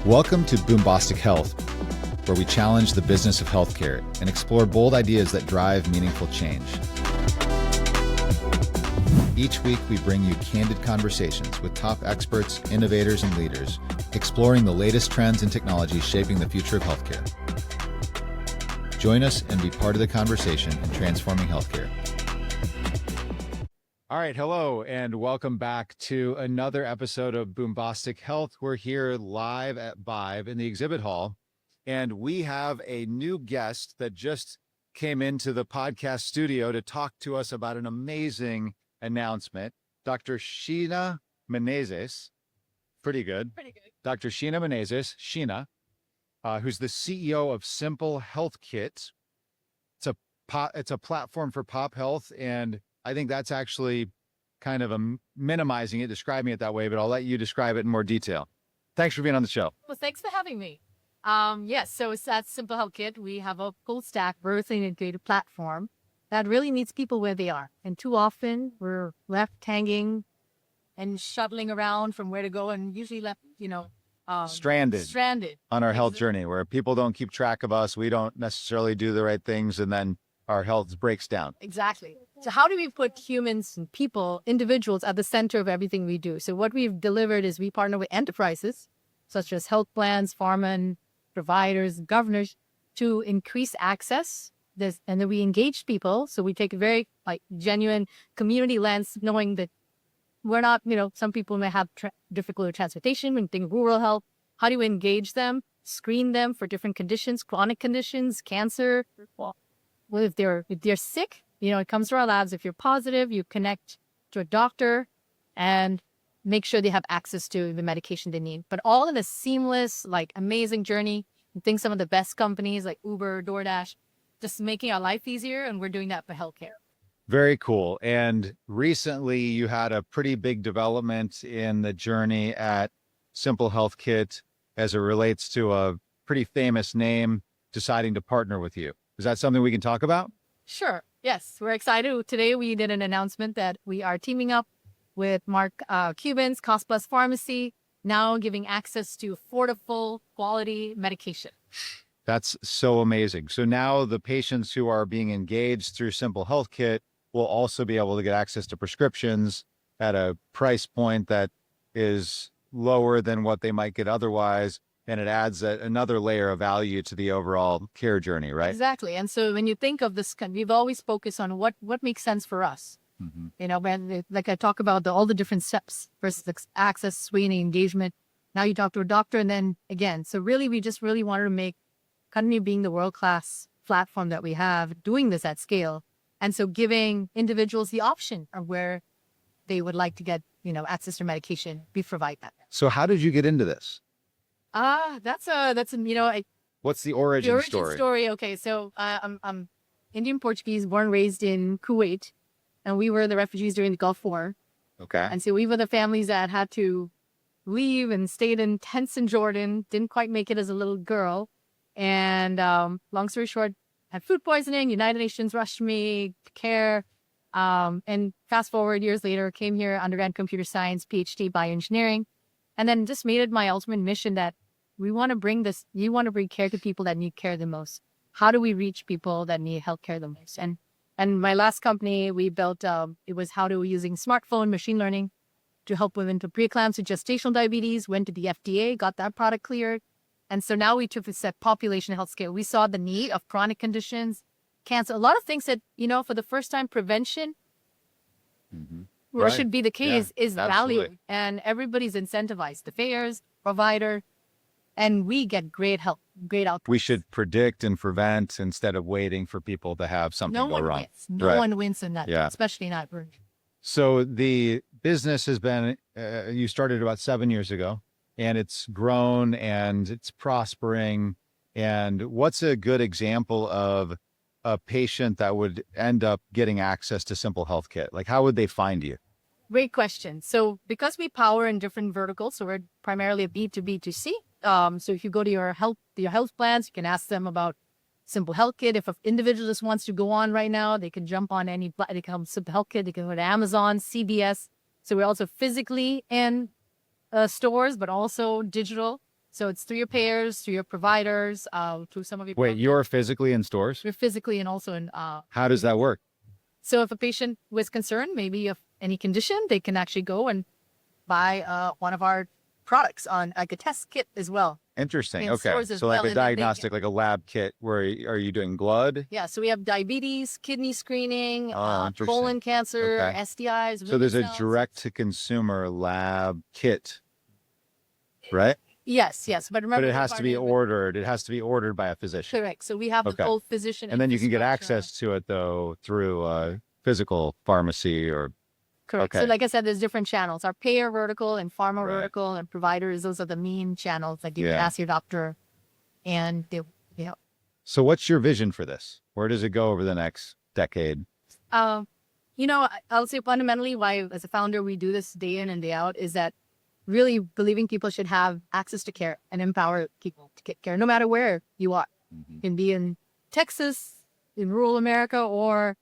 Welcome to Boombastic Health, where we challenge the business of healthcare and explore bold ideas that drive meaningful change. Each week, we bring you candid conversations with top experts, innovators, and leaders, exploring the latest trends and technologies shaping the future of healthcare. Join us and be part of the conversation in transforming healthcare. All right, hello, and welcome back to another episode of Boombastic Health. We're here live at Vive in the exhibit hall, and we have a new guest that just came into the podcast studio to talk to us about an amazing announcement. Dr. Sheena Menezes, pretty good. Dr. Sheena Menezes, Sheena, who's the CEO of Simple Health Kit. It's a platform for pop health, and I think that's actually kind of minimizing it, describing it that way, but I'll let you describe it in more detail. Thanks for being on the show. Well, thanks for having me. Yes, so it's at Simple Health Kit. We have a full stack, vertically integrated platform that really meets people where they are. And too often we're left hanging and shuttling around from where to go, and usually left, stranded on our health journey, where people don't keep track of us. We don't necessarily do the right things, and then our health breaks down. Exactly. So how do we put humans and people, individuals, at the center of everything we do? So what we've delivered is we partner with enterprises, such as health plans, pharma and providers, governors, to increase access. And then we engage people. So we take a very genuine community lens, knowing that we're not, some people may have difficult transportation and think rural health. How do we engage them, screen them for different conditions, chronic conditions, cancer? Well, if they're sick, it comes to our labs. If you're positive, you connect to a doctor and make sure they have access to the medication they need. But all in a seamless, amazing journey. I think some of the best companies like Uber, DoorDash, just making our life easier, and we're doing that for healthcare. Very cool. And recently you had a pretty big development in the journey at Simple Health Kit as it relates to a pretty famous name deciding to partner with you. Is that something we can talk about? Sure. Yes. We're excited. Today we did an announcement that we are teaming up with Mark Cuban's Cosplus pharmacy, now giving access to affordable, quality medication. That's so amazing. So now the patients who are being engaged through Simple Health Kit will also be able to get access to prescriptions at a price point that is lower than what they might get otherwise. And it adds another layer of value to the overall care journey, right? Exactly. And so when you think of this, we've always focused on what makes sense for us. Mm-hmm. When I talk about all the different steps versus access, screening, engagement. Now you talk to a doctor, and then again. So really, we just really wanted to continue being the world-class platform that we have, doing this at scale. And so giving individuals the option of where they would like to get, access to medication, we provide that. So how did you get into this? What's the origin story? Okay, so I'm Indian Portuguese, born and raised in Kuwait, and we were the refugees during the Gulf War. Okay. And so we were the families that had to leave and stayed in tents in Jordan. Didn't quite make it as a little girl, and long story short, had food poisoning. United Nations rushed me to care, and fast forward years later, came here, undergrad computer science, PhD bioengineering. And then just made it my ultimate mission that you want to bring care to people that need care the most. How do we reach people that need health care the most? And my last company we built, it was using smartphone machine learning to help women to preeclampsia, gestational diabetes, went to the FDA, got that product cleared. And so now we took this at population health scale. We saw the need of chronic conditions, cancer, a lot of things that, for the first time, prevention should be the case is valued, and everybody's incentivized, the payers, provider, and we get great help, great outcomes. We should predict and prevent instead of waiting for people to have something go wrong. No one wins in that, especially not version. So the business has been, you started about 7 years ago, and it's grown and it's prospering. And what's a good example of a patient that would end up getting access to Simple Health Kit? How would they find you? Great question. So because we power in different verticals, so we're primarily a B2B2C. So if you go to your health plans, you can ask them about Simple Health Kit. If an individual just wants to go on right now, they can jump on they can come Simple Health Kit. They can go to Amazon, CBS. So we're also physically in stores, but also digital. So it's through your payers, through your providers, through some of your. Wait, you're physically in stores? We're physically and also in. How does that work? So if a patient was concerned, maybe of any condition, they can actually go and buy one of our products on like a test kit as well. Interesting. In Okay. stores as So like well, a and then they diagnostic, like a lab kit where are you doing blood? Yeah, so we have diabetes, kidney screening, Oh, interesting. colon cancer, Okay. STIs. So there's a cells. direct to consumer lab kit, right? Yes, yes. But remember, But it we're has to be partnering with- ordered. It has to be ordered by a physician. Correct. So we have Okay. the full physician. And then you can get infrastructure. access to it though through a physical pharmacy or Correct. Okay. So like I said, there's different channels. Our payer vertical and pharma Right. vertical and providers, those are the main channels that you can Yeah. ask your doctor. And they, yeah. So what's your vision for this? Where does it go over the next decade? I'll say fundamentally why, as a founder, we do this day in and day out is that really believing people should have access to care and empower people to get care, no matter where you are. You can be in Texas, in rural America, or,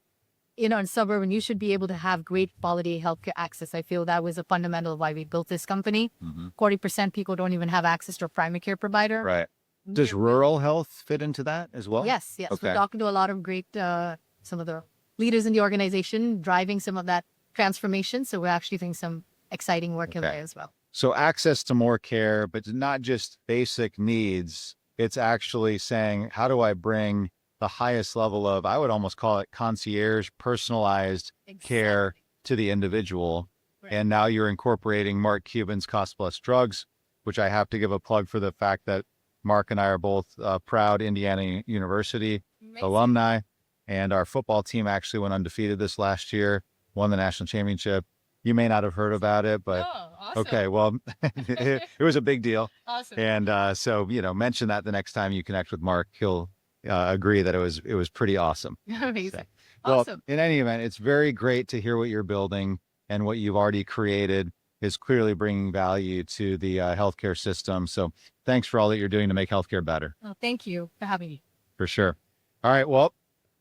in suburban. You should be able to have great quality healthcare access. I feel that was a fundamental of why we built this company. 40% people don't even have access to a primary care provider. Right. Does rural health fit into that as well? Yes, yes. Okay. We're talking to a lot of great, some of the leaders in the organization driving some of that transformation. So we're actually doing some exciting work in Okay. there as well. So access to more care, but not just basic needs. It's actually saying, how do I bring the highest level of, I would almost call it concierge, personalized care to the individual. Right. And now you're incorporating Mark Cuban's Cosplus drugs, which I have to give a plug for the fact that Mark and I are both proud Indiana University alumni. And our football team actually went undefeated this last year, won the national championship. You may not have heard about it, but awesome. okay, well, it was a big deal. Awesome. And so, mention that the next time you connect with Mark, he'll agree that it was pretty awesome. Amazing. Well, Awesome. in any event, it's very great to hear what you're building and what you've already created is clearly bringing value to the healthcare system. So thanks for all that you're doing to make healthcare better. Oh, thank you for having me. For sure. All right. Well,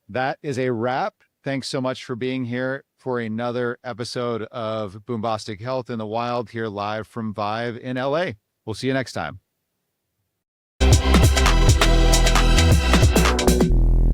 that is a wrap. Thanks so much for being here for another episode of Boombastic Health in the Wild here live from Vive in LA. We'll see you next time.